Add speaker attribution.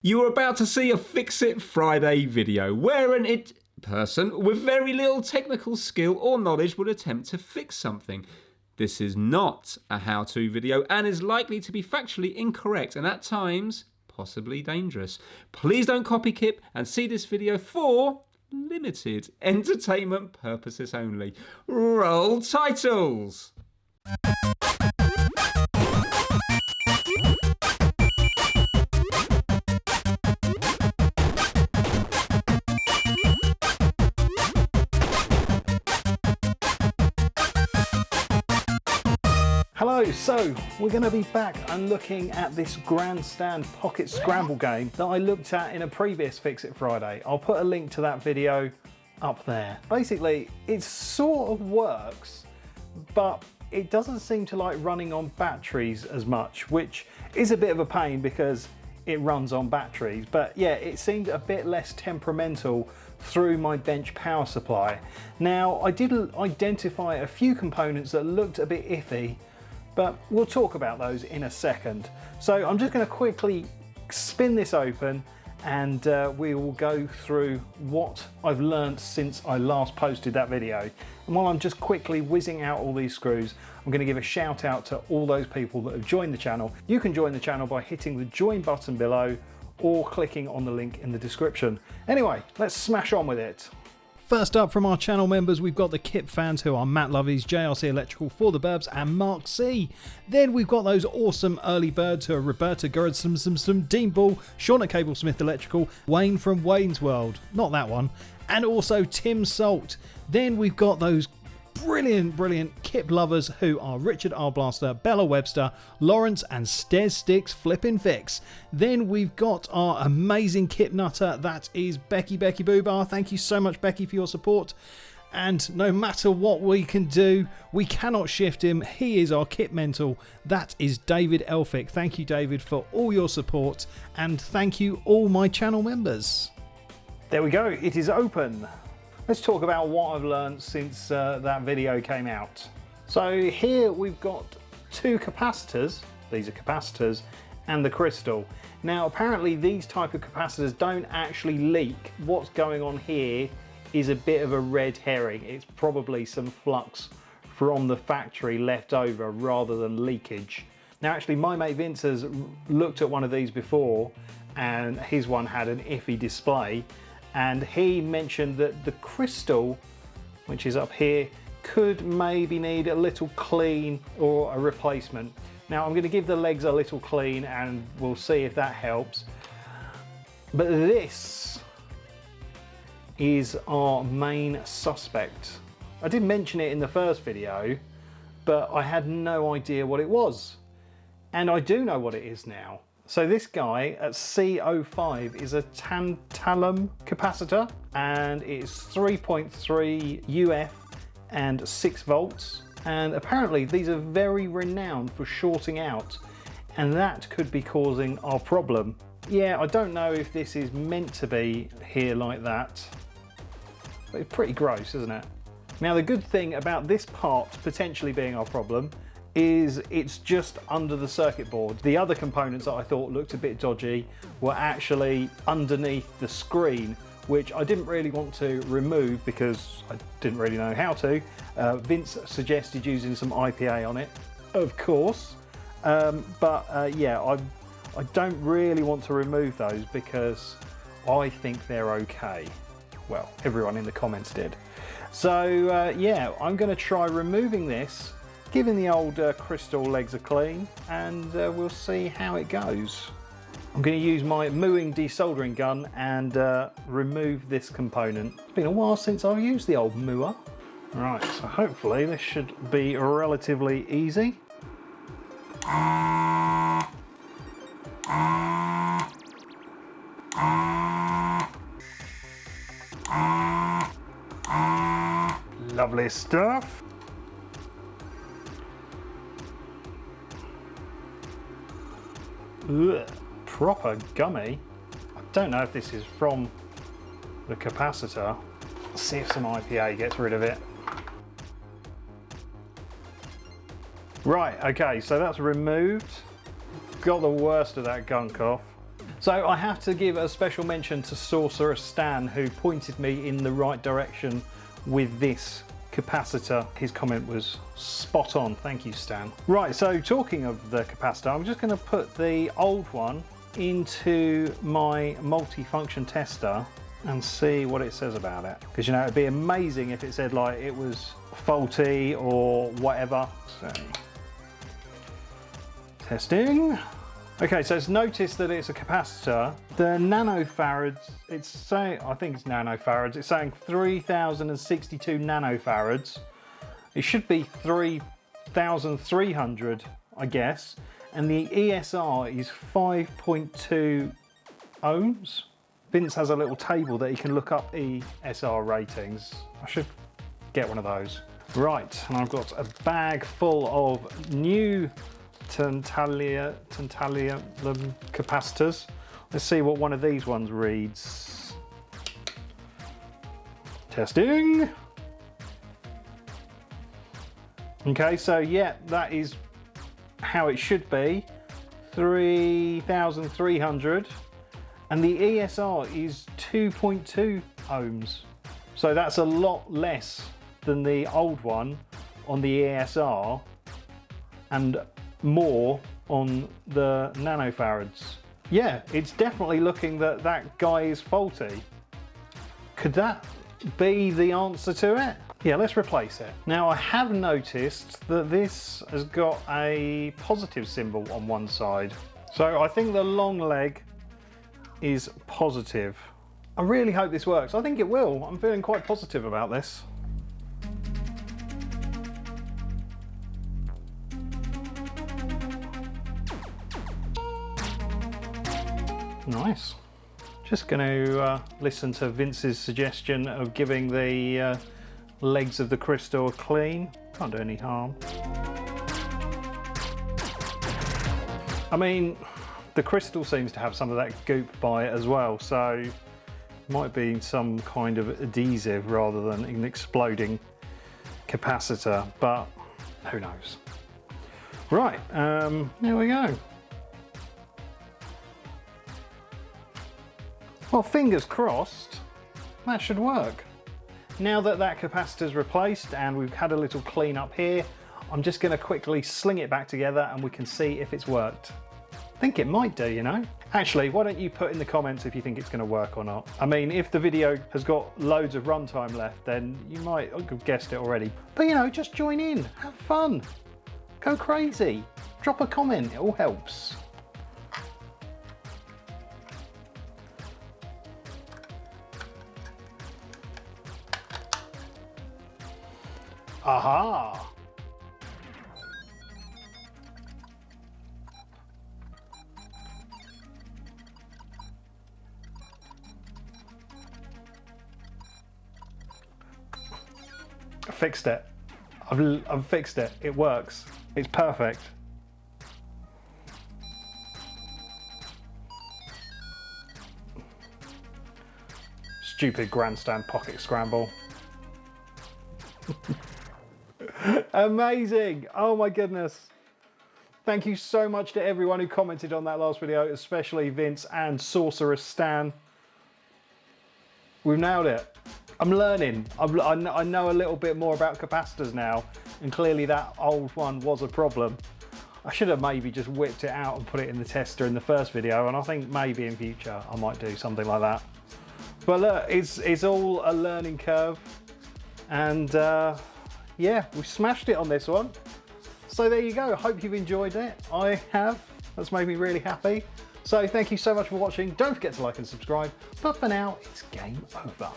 Speaker 1: You are about to see a Fix It Friday video where an person with very little technical skill or knowledge would attempt to fix something. This is not a how-to video and is likely to be factually incorrect and at times possibly dangerous. Please don't copy Kip and see this video for limited entertainment purposes only. Roll titles!
Speaker 2: Hello, so we're going to be back and looking at this grandstand pocket scramble game that I looked at in a previous Fix It Friday. I'll put a link to that video up there. Basically, it sort of works, but it doesn't seem to like running on batteries as much, which is a bit of a pain because it runs on batteries. But yeah, it seemed a bit less temperamental through my bench power supply. Now, I did identify a few components that looked a bit iffy, but we'll talk about those in a second. So I'm just going to quickly spin this open and we will go through what I've learned since I last posted that video. And while I'm just quickly whizzing out all these screws, I'm going to give a shout out to all those people that have joined the channel. You can join the channel by hitting the join button below or clicking on the link in the description. Anyway, let's smash on with it. First up from our channel members, we've got the Kip fans who are Matt Lovies, JRC Electrical, For the Burbs and Mark C. Then we've got those awesome early birds who are Roberta Gerritsson, Dean Ball, Sean at Cablesmith Electrical, Wayne from Wayne's World, not that one, and also Tim Salt. Then we've got those brilliant Kip lovers who are Richard R. Blaster, Bella Webster, Lawrence and Stairs Sticks Flippin' Fix. Then we've got our amazing Kip nutter, that is Becky Boobar. Thank you so much, Becky, for your support. And no matter what we can do, we cannot shift him. He is our Kip mentor. That is David Elphick. Thank you, David, for all your support. And thank you all my channel members. There we go, it is open. Let's talk about what I've learned since that video came out. So here we've got two capacitors, these are capacitors, and the crystal. Now apparently these type of capacitors don't actually leak. What's going on here is a bit of a red herring. It's probably some flux from the factory left over rather than leakage. Now actually my mate Vince has looked at one of these before and his one had an iffy display. And he mentioned that the crystal, which is up here, could maybe need a little clean or a replacement. Now I'm going to give the legs a little clean and we'll see if that helps. But this is our main suspect. I did mention it in the first video, but I had no idea what it was. And I do know what it is now. So this guy at C05 is a tantalum capacitor and it's 3.3 UF and 6 volts. And apparently these are very renowned for shorting out and that could be causing our problem. Yeah, I don't know if this is meant to be here like that, but it's pretty gross, isn't it? Now the good thing about this part potentially being our problem is it's just under the circuit board. The other components that I thought looked a bit dodgy were actually underneath the screen, which I didn't really want to remove because I didn't really know how to. Vince suggested using some IPA on it, of course, yeah, I don't really want to remove those because I think they're okay. Well, everyone in the comments did. So yeah, I'm going to try removing this, giving the old crystal legs a clean, and we'll see how it goes. I'm going to use my mooing desoldering gun and remove this component. It's been a while since I've used the old mooer. Right, so hopefully this should be relatively easy. Lovely stuff. Ugh, proper gummy. I don't know if this is from the capacitor. Let's see if some IPA gets rid of it. Right, okay, so that's removed. Got the worst of that gunk off. So I have to give a special mention to Sorcerer Stan, who pointed me in the right direction with this capacitor. His comment was spot on. Thank you, Stan. Right, so talking of the capacitor, I'm just going to put the old one into my multi-function tester and see what it says about it. Because, you know, it'd be amazing if it said like it was faulty or whatever. So, testing. Okay, so it's noticed that it's a capacitor. The nanofarads, it's saying, I think it's nanofarads, it's saying 3062 nanofarads. It should be 3300, I guess. And the ESR is 5.2 ohms. Vince has a little table that he can look up ESR ratings. I should get one of those. Right, and I've got a bag full of new tantalum capacitors. Let's see what one of these ones reads. Testing. Okay, so yeah, that is how it should be. 3300, and the ESR is 2.2 ohms. So that's a lot less than the old one on the ESR and more on the nanofarads. Yeah, it's definitely looking that that guy is faulty. Could that be the answer to it? Yeah, let's replace it. Now I have noticed that this has got a positive symbol on one side. So I think the long leg is positive. I really hope this works. I think it will. I'm feeling quite positive about this. Nice. Just going to listen to Vince's suggestion of giving the legs of the crystal a clean. Can't do any harm. I mean, the crystal seems to have some of that goop by it as well, so it might be some kind of adhesive rather than an exploding capacitor, but who knows. Right, there we go. Well, fingers crossed, that should work. Now that that capacitor's replaced and we've had a little clean up here, I'm just going to quickly sling it back together and we can see if it's worked. I think it might do, you know. Actually, why don't you put in the comments if you think it's going to work or not. I mean, if the video has got loads of runtime left, then you might have guessed it already. But you know, just join in, have fun, go crazy, drop a comment, it all helps. Aha! I fixed it. I've fixed it. It works. It's perfect. Stupid grandstand pocket scramble. Amazing! Oh my goodness. Thank you so much to everyone who commented on that last video, especially Vince and Sorcerer Stan. We've nailed it. I'm learning. I know a little bit more about capacitors now, and clearly that old one was a problem. I should have maybe just whipped it out and put it in the tester in the first video, and I think maybe in future I might do something like that. But look, it's all a learning curve, and yeah, we smashed it on this one. So there you go. Hope you've enjoyed it. I have. That's made me really happy. So thank you so much for watching. Don't forget to like and subscribe. But for now, it's game over.